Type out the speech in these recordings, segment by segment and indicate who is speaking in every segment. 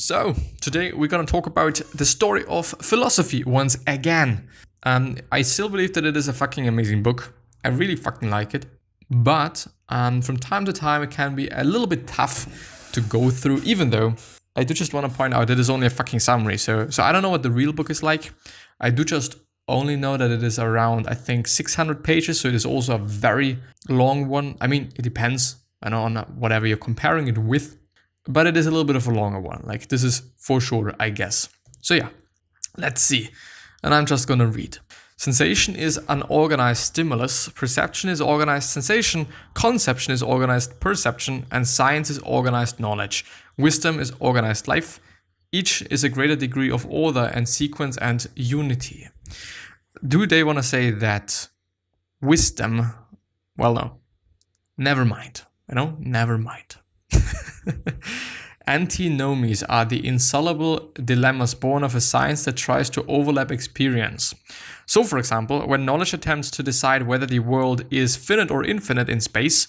Speaker 1: So, today we're going to talk about the story of philosophy once again. I still believe that it is a fucking amazing book. I really fucking like it. But from time to time, it can be a little bit tough to go through, even though I do just want to point out that it is only a fucking summary. So I don't know what the real book is like. I do just only know that it is around, I think, 600 pages. So it is also a very long one. I mean, it depends on whatever you're comparing it with. But it is a little bit of a longer one. Like, this is for sure, I guess. So yeah, let's see. And I'm just gonna read. Sensation is unorganized stimulus, perception is organized sensation, conception is organized perception, and science is organized knowledge. Wisdom is organized life. Each is a greater degree of order and sequence and unity. Do they want to say that wisdom, well, no, never mind, never mind. Antinomies are the insoluble dilemmas born of a science that tries to overlap experience. So, for example, when knowledge attempts to decide whether the world is finite or infinite in space,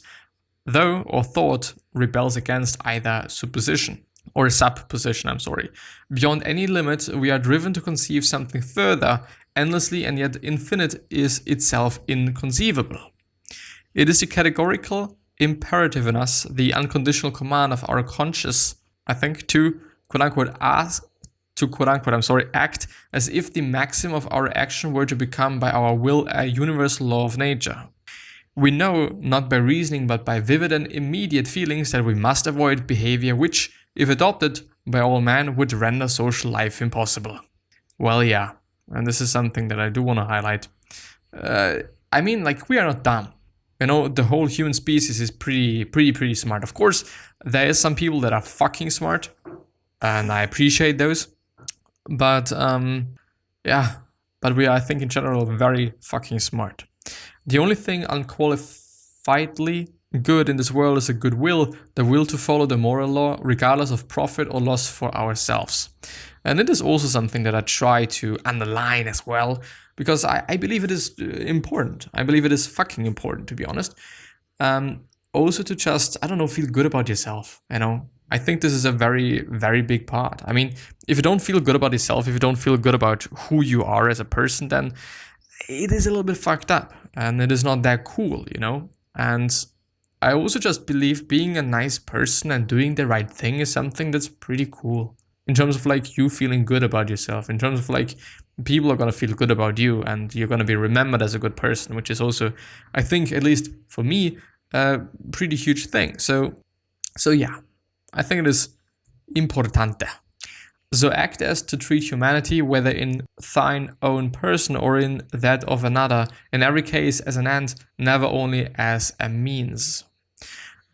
Speaker 1: thought rebels against either supposition. Beyond any limit, we are driven to conceive something further, endlessly, and yet infinite is itself inconceivable. It is the categorical imperative in us, the unconditional command of our conscious, I think, to quote-unquote act as if the maxim of our action were to become by our will a universal law of nature. We know, not by reasoning but by vivid and immediate feelings, that we must avoid behavior which, if adopted by all men, would render social life impossible. Well, yeah, and this is something that I do want to highlight. We are not dumb. The whole human species is pretty smart. Of course, there is some people that are fucking smart, and I appreciate those. But we are, I think, in general, very fucking smart. The only thing unqualifiedly good in this world is a good will, the will to follow the moral law, regardless of profit or loss for ourselves. And it is also something that I try to underline as well, because I believe it is important. I believe it is fucking important, to be honest. Also to just, feel good about yourself, I think this is a very, very big part. I mean, if you don't feel good about yourself, if you don't feel good about who you are as a person, then it is a little bit fucked up, and it is not that cool, And I also just believe being a nice person and doing the right thing is something that's pretty cool. In terms of you feeling good about yourself, in terms of people are going to feel good about you and you're going to be remembered as a good person, which is also, I think, at least for me, a pretty huge thing. So yeah, I think it is importante. So act as to treat humanity, whether in thine own person or in that of another, in every case as an end, never only as a means.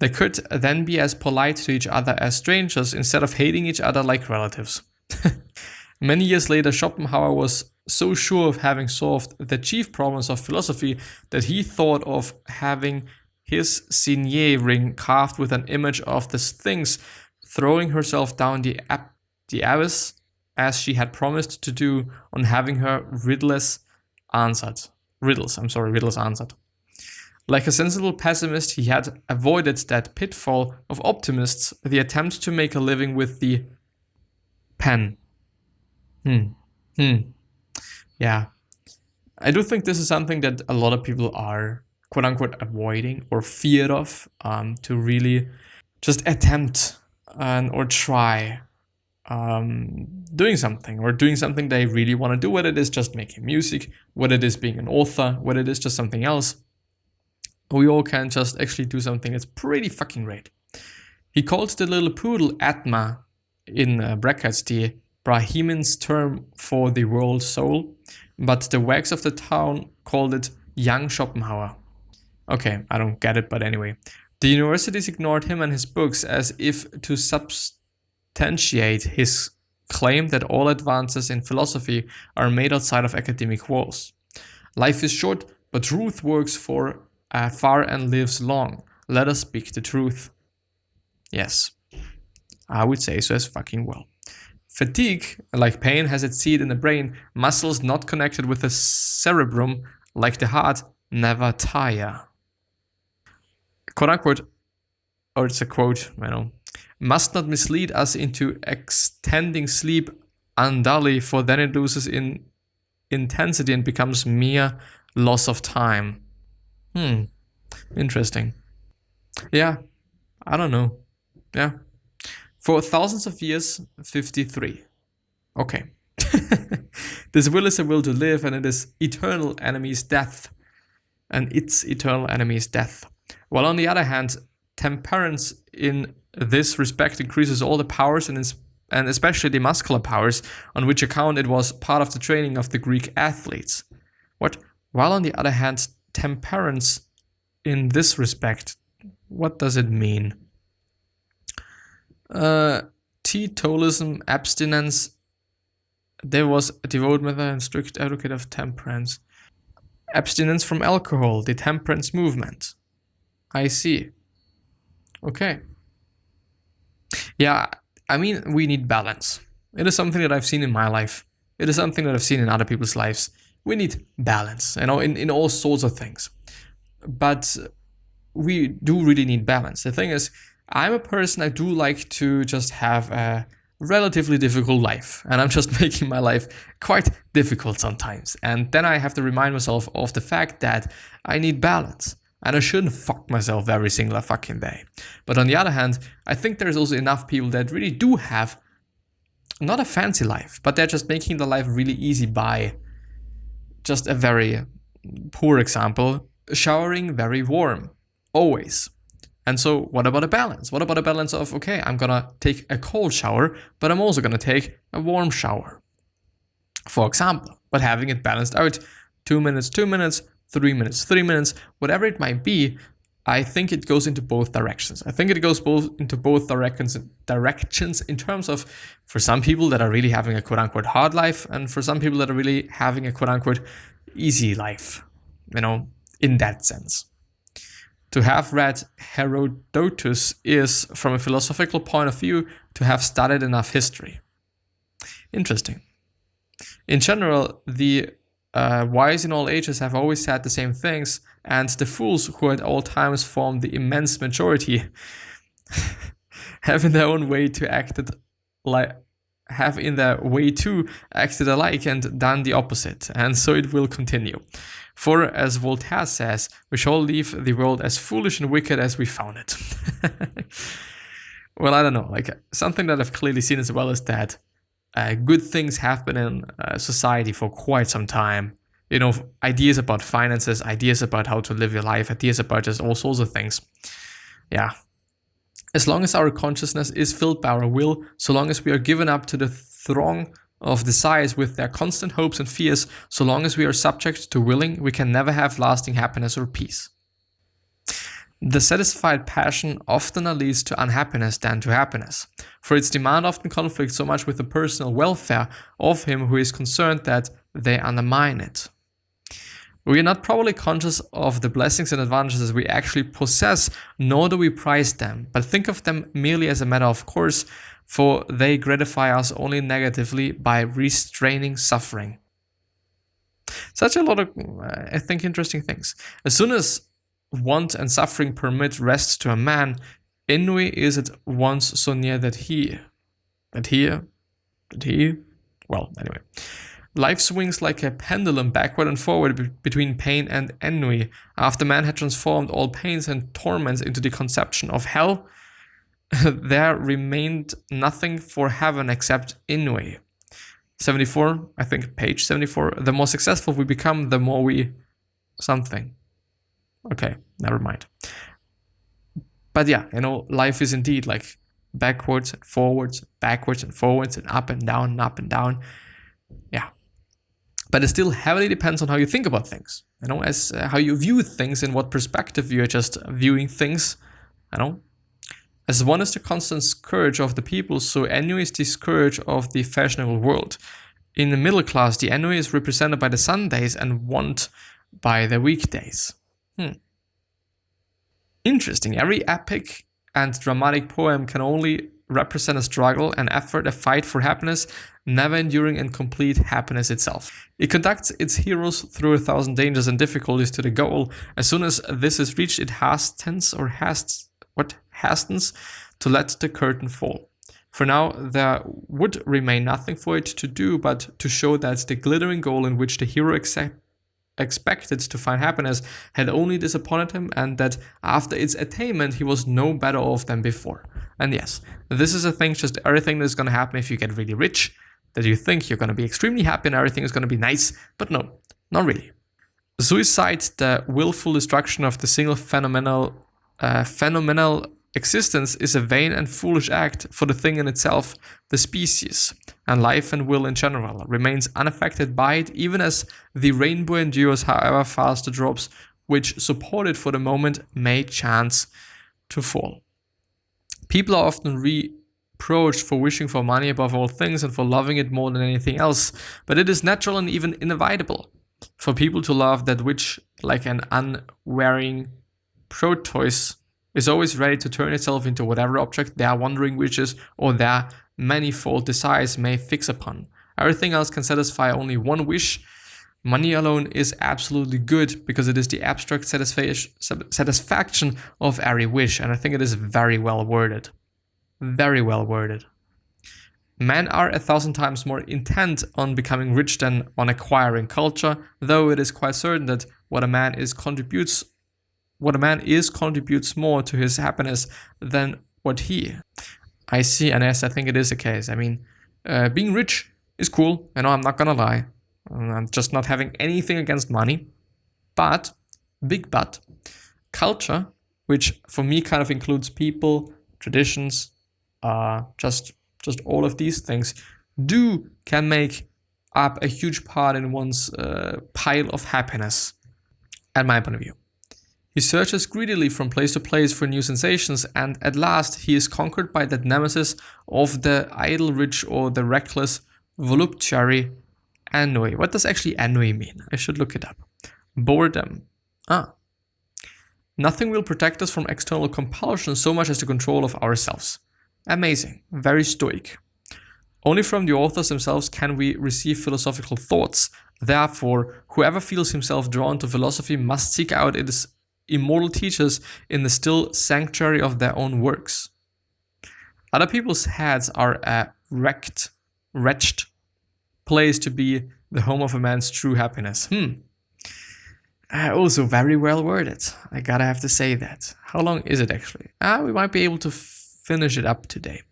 Speaker 1: They could then be as polite to each other as strangers instead of hating each other like relatives. Many years later, Schopenhauer was so sure of having solved the chief problems of philosophy that he thought of having his signet ring carved with an image of the Sphinx throwing herself down the abyss as she had promised to do on having her riddles answered. Like a sensible pessimist, he had avoided that pitfall of optimists, the attempt to make a living with the pen. Yeah. I do think this is something that a lot of people are, quote-unquote, avoiding or feared of, to really just attempt or try doing something they really want to do, whether it is just making music, whether it is being an author, whether it is just something else. We all can just actually do something that's pretty fucking great. He called the little poodle Atma, in brackets, the Brahmin's term for the world soul, but the wags of the town called it young Schopenhauer. Okay, I don't get it, but anyway. The universities ignored him and his books as if to substantiate his claim that all advances in philosophy are made outside of academic walls. Life is short, but truth works far and lives long. Let us speak the truth. Yes, I would say so as fucking well. Fatigue, like pain, has its seat in the brain. Muscles not connected with the cerebrum, like the heart, never tire. Quote unquote, or it's a quote, must not mislead us into extending sleep unduly, for then it loses in intensity and becomes mere loss of time. Interesting. Yeah, I don't know. Yeah. For thousands of years, 53. Okay. This will is a will to live, and it is eternal enemy's death. And its eternal enemy's death. While on the other hand, temperance in this respect increases all the powers and especially the muscular powers, on which account it was part of the training of the Greek athletes. What? While on the other hand, temperance in this respect, what does it mean? Teetotalism, abstinence. There was a devout method and strict advocate of temperance. Abstinence from alcohol, the temperance movement. I see. Okay. Yeah, I mean, we need balance. It is something that I've seen in my life. It is something that I've seen in other people's lives. We need balance, in all sorts of things. But we do really need balance. The thing is, I'm a person, I do like to just have a relatively difficult life. And I'm just making my life quite difficult sometimes. And then I have to remind myself of the fact that I need balance. And I shouldn't fuck myself every single fucking day. But on the other hand, I think there's also enough people that really do have not a fancy life, but they're just making the life really easy by just a very poor example, showering very warm, always. And so what about a balance? What about a balance of, okay, I'm gonna take a cold shower, but I'm also gonna take a warm shower, for example, but having it balanced out, 2 minutes, 2 minutes, 3 minutes, 3 minutes, whatever it might be. I think it goes into both directions. I think it goes into both directions in terms of, for some people that are really having a quote unquote hard life, and for some people that are really having a quote unquote easy life, in that sense. To have read Herodotus is, from a philosophical point of view, to have studied enough history. Interesting. In general, the wise in all ages have always said the same things, and the fools who at all times form the immense majority have in their own way to acted alike and done the opposite, and so it will continue. For as Voltaire says, we shall leave the world as foolish and wicked as we found it. Well, I don't know, something that I've clearly seen as well is that good things have been in society for quite some time. Ideas about finances, ideas about how to live your life, ideas about just all sorts of things. Yeah. As long as our consciousness is filled by our will, so long as we are given up to the throng of desires with their constant hopes and fears, so long as we are subject to willing, we can never have lasting happiness or peace. The satisfied passion oftener leads to unhappiness than to happiness, for its demand often conflicts so much with the personal welfare of him who is concerned that they undermine it. We are not probably conscious of the blessings and advantages we actually possess, nor do we prize them, but think of them merely as a matter of course, for they gratify us only negatively by restraining suffering. Such a lot of, I think, interesting things. As soon as want and suffering permit rest to a man, ennui is at once so near that he, well, anyway. Life swings like a pendulum backward and forward between pain and ennui. After man had transformed all pains and torments into the conception of hell, there remained nothing for heaven except ennui. 74, I think, page 74. The more successful we become, the more we something. Okay, never mind. But yeah, life is indeed backwards and forwards, backwards and forwards, and up and down and up and down. Yeah. But it still heavily depends on how you think about things, as how you view things, in what perspective you're just viewing things, As one is the constant scourge of the people, so ennui is the scourge of the fashionable world. In the middle class, the ennui is represented by the Sundays and want by the weekdays. Interesting. Every epic and dramatic poem can only represent a struggle, an effort, a fight for happiness, never enduring and complete happiness itself. It conducts its heroes through 1,000 dangers and difficulties to the goal. As soon as this is reached, it hastens to let the curtain fall. For now, there would remain nothing for it to do but to show that the glittering goal in which the hero expected to find happiness had only disappointed him, and that after its attainment he was no better off than before. And yes, this is a thing, just everything that's going to happen if you get really rich, that you think you're going to be extremely happy and everything is going to be nice, but no, not really. Suicide, the willful destruction of the single phenomenal existence, is a vain and foolish act, for the thing in itself, the species, and life and will in general, remains unaffected by it, even as the rainbow endures however fast the drops which support it for the moment may chance to fall. People are often reproached for wishing for money above all things and for loving it more than anything else, but it is natural and even inevitable for people to love that which, like an unwearying Proteus, is always ready to turn itself into whatever object their wandering wishes or their manifold desires may fix upon. Everything else can satisfy only one wish. Money alone is absolutely good because it is the abstract satisfaction of every wish, and I think it is very well worded. Very well worded. Men are 1,000 times more intent on becoming rich than on acquiring culture, though it is quite certain that what a man is contributes more to his happiness than what he. I see, and yes, I think it is the case. I mean, being rich is cool. I know, I'm not gonna lie. I'm just not having anything against money. But, big but, culture, which for me kind of includes people, traditions, just all of these things, can make up a huge part in one's pile of happiness, at my point of view. He searches greedily from place to place for new sensations, and at last he is conquered by that nemesis of the idle rich or the reckless voluptuary, ennui. What does actually ennui mean? I should look it up. Boredom. Nothing will protect us from external compulsion so much as the control of ourselves. Amazing. Very stoic. Only from the authors themselves can we receive philosophical thoughts. Therefore, whoever feels himself drawn to philosophy must seek out its immortal teachers in the still sanctuary of their own works. Other people's heads are a wretched place to be the home of a man's true happiness. Also very well worded. I gotta have to say that. How long is it actually? We might be able to finish it up today.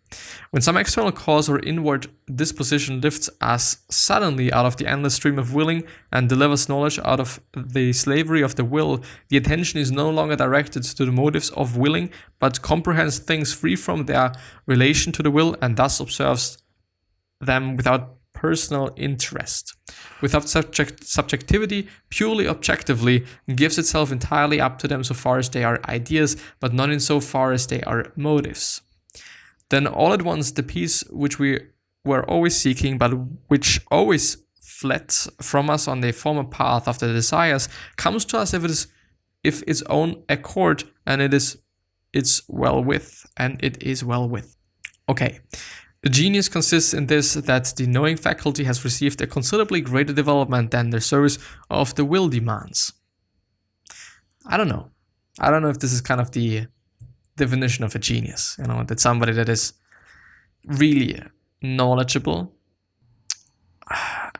Speaker 1: When some external cause or inward disposition lifts us suddenly out of the endless stream of willing and delivers knowledge out of the slavery of the will, the attention is no longer directed to the motives of willing, but comprehends things free from their relation to the will, and thus observes them without personal interest. Without subjectivity, purely objectively, gives itself entirely up to them so far as they are ideas, but not in so far as they are motives. Then all at once the peace which we were always seeking, but which always fled from us on the former path of the desires, comes to us if its own accord, and it is well with. Okay. The genius consists in this, that the knowing faculty has received a considerably greater development than the service of the will demands. I don't know if this is kind of the definition of a genius, that somebody that is really knowledgeable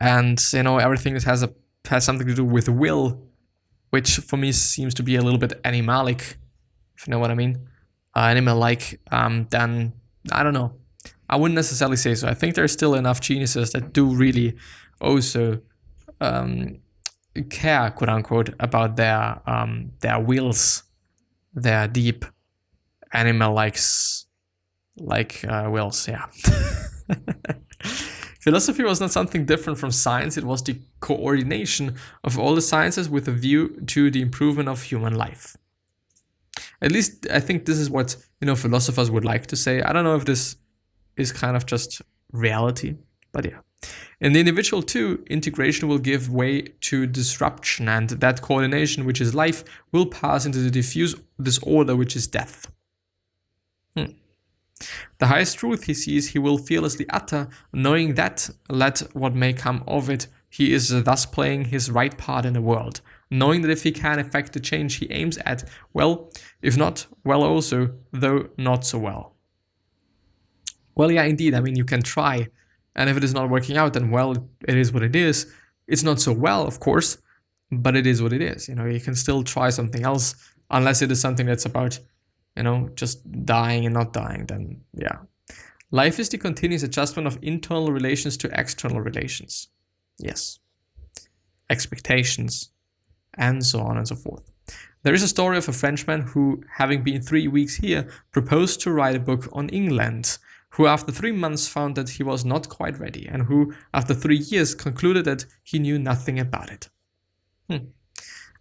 Speaker 1: and everything that has something to do with will, which for me seems to be a little bit animalic, if you know what I mean. Animal-like, then I don't know. I wouldn't necessarily say so. I think there's still enough geniuses that do really also care, quote unquote, about their wills, their deep animal-like wills. Yeah. Philosophy was not something different from science. It was the coordination of all the sciences with a view to the improvement of human life. At least I think this is what philosophers would like to say. I don't know if this is kind of just reality, but yeah. In the individual too, integration will give way to disruption, and that coordination, which is life, will pass into the diffuse disorder, which is death. The highest truth he sees, he will fearlessly utter, knowing that, let what may come of it, he is thus playing his right part in the world, knowing that if he can effect the change he aims at, well, if not, well also, though not so well. Well, yeah, indeed. I mean, you can try. And if it is not working out, then, well, it is what it is. It's not so well, of course, but it is what it is. You can still try something else, unless it is something that's about, just dying and not dying, then yeah. Life is the continuous adjustment of internal relations to external relations. Yes. Expectations, and so on and so forth. There is a story of a Frenchman who, having been 3 weeks here, proposed to write a book on England, who after 3 months found that he was not quite ready, and who, after 3 years, concluded that he knew nothing about it.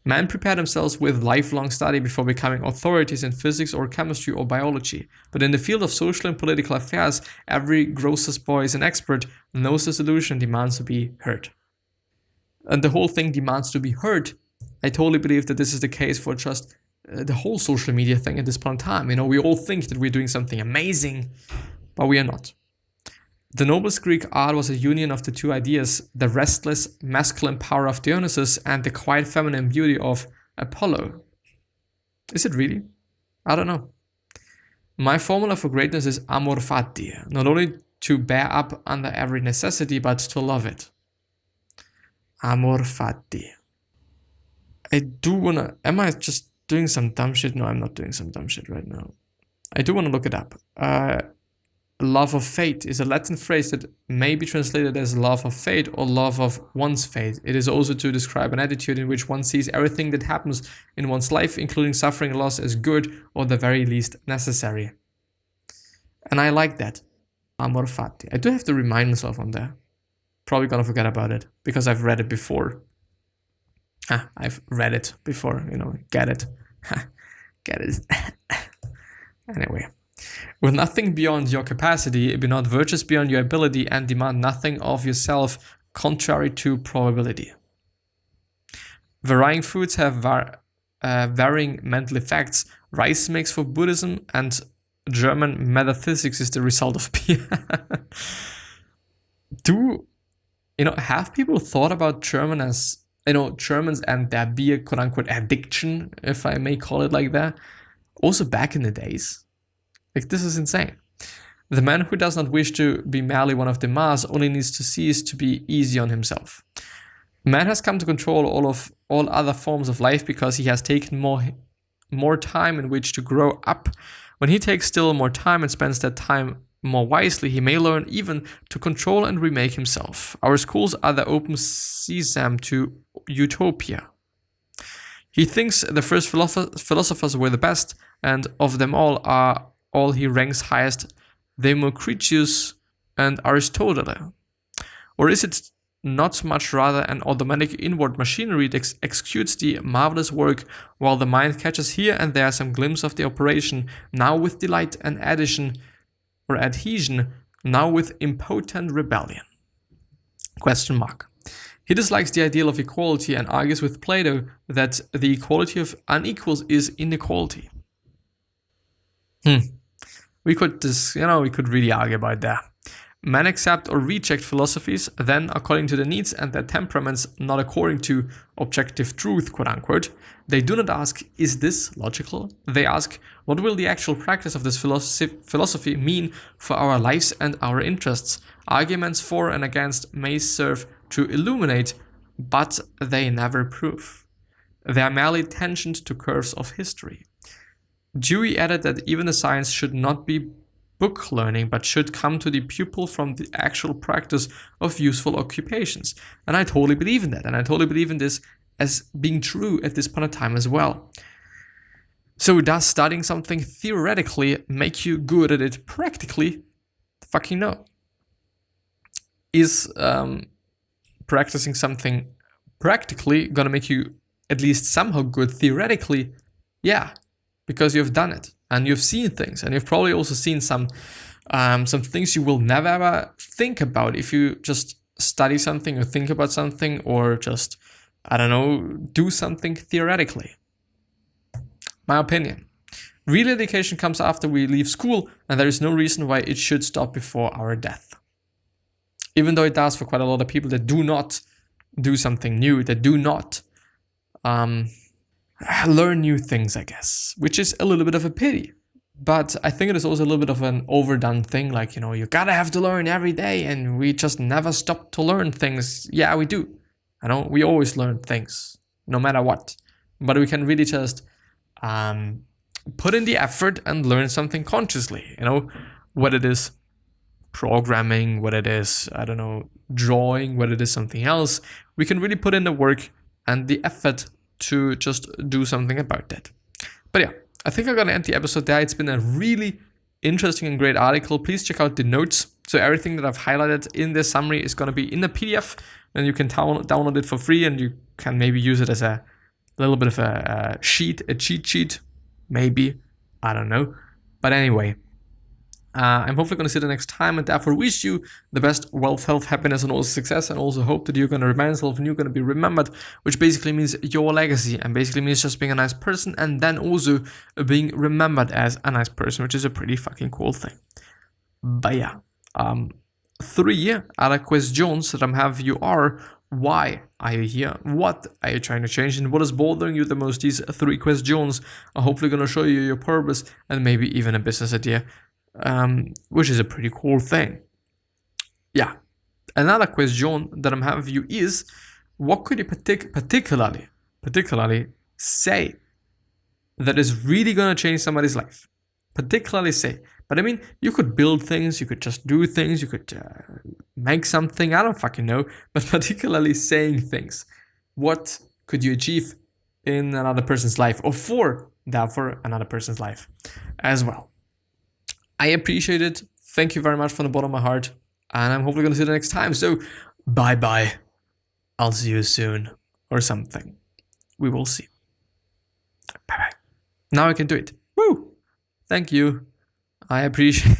Speaker 1: Man prepared themselves with lifelong study before becoming authorities in physics or chemistry or biology. But in the field of social and political affairs, every grocer's boy is an expert, knows the solution, demands to be heard. And the whole thing demands to be heard. I totally believe that this is the case for just the whole social media thing at this point in time. We all think that we're doing something amazing, but we are not. The noblest Greek art was a union of the two ideas, the restless masculine power of Dionysus and the quiet feminine beauty of Apollo. Is it really? I don't know. My formula for greatness is amor fati, not only to bear up under every necessity, but to love it. Amor fati. I do wanna, am I just doing some dumb shit? No, I'm not doing some dumb shit right now. I do wanna look it up. Love of fate is a Latin phrase that may be translated as love of fate or love of one's fate. It is also to describe an attitude in which one sees everything that happens in one's life, including suffering and loss, as good or the very least necessary. And I like that. Amor fati. I do have to remind myself on that. Probably gonna forget about it because I've read it before. I've read it before, get it. Get it. Anyway. With nothing beyond your capacity, be not virtuous beyond your ability, and demand nothing of yourself contrary to probability. Varying foods have varying mental effects. Rice makes for Buddhism, and German metaphysics is the result of peer. Have people thought about German as, Germans and their beer, quote unquote, addiction, if I may call it like that, also back in the days? This is insane. The man who does not wish to be merely one of the mass only needs to cease to be easy on himself. Man has come to control all other forms of life because he has taken more time in which to grow up. When he takes still more time and spends that time more wisely, he may learn even to control and remake himself. Our schools are the open sesame to utopia. He thinks the first philosophers were the best, and of them all he ranks highest Democritus and Aristotle. Or is it not much rather an automatic inward machinery that executes the marvelous work, while the mind catches here and there some glimpse of the operation, now with delight and adhesion, now with impotent rebellion? ? He dislikes the ideal of equality and argues with Plato that the equality of unequals is inequality. We could really argue about that. Men accept or reject philosophies, then according to their needs and their temperaments, not according to objective truth, quote unquote. They do not ask, is this logical? They ask, what will the actual practice of this philosophy mean for our lives and our interests? Arguments for and against may serve to illuminate, but they never prove. They are merely tangent to curves of history. Dewey added that even the science should not be book learning, but should come to the pupil from the actual practice of useful occupations. And I totally believe in that. And I totally believe in this as being true at this point in time as well. So does studying something theoretically make you good at it practically? Fucking no. Is practicing something practically gonna make you at least somehow good theoretically? Yeah, because you've done it and you've seen things, and you've probably also seen some things you will never ever think about if you just study something or think about something or just, do something theoretically. My opinion. Real education comes after we leave school, and there is no reason why it should stop before our death. Even though it does for quite a lot of people that do not do something new, that do not learn new things, I guess, which is a little bit of a pity. But I think it is also a little bit of an overdone thing. Like, you gotta have to learn every day and we just never stop to learn things. Yeah, we do. We always learn things, no matter what. But we can really just put in the effort and learn something consciously, what it is programming, what it is, I don't know, drawing, what it is something else. We can really put in the work and the effort to just do something about that. But yeah, I think I'm gonna end the episode there. It's been a really interesting and great article. Please check out the notes. So everything that I've highlighted in this summary is gonna be in the PDF, and you can download it for free, and you can maybe use it as a little bit of a cheat sheet, maybe, I don't know. But anyway, I'm hopefully going to see you the next time, and therefore wish you the best wealth, health, happiness, and also success, and also hope that you're going to remind yourself and you're going to be remembered, which basically means your legacy, and basically means just being a nice person, and then also being remembered as a nice person, which is a pretty fucking cool thing. But yeah, 3 other questions that I have you are: why are you here? What are you trying to change? And what is bothering you the most? These 3 questions are hopefully going to show you your purpose and maybe even a business idea. Which is a pretty cool thing. Yeah. Another question that I'm having for you is, what could you particularly say that is really going to change somebody's life? Particularly say. But I mean, you could build things, you could just do things, you could make something, I don't fucking know. But particularly saying things. What could you achieve in another person's life, or for another person's life as well? I appreciate it. Thank you very much from the bottom of my heart. And I'm hopefully going to see you next time. So, bye-bye. I'll see you soon. Or something. We will see. Bye-bye. Now I can do it. Woo! Thank you. I appreciate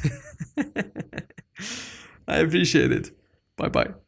Speaker 1: I appreciate it. Bye-bye.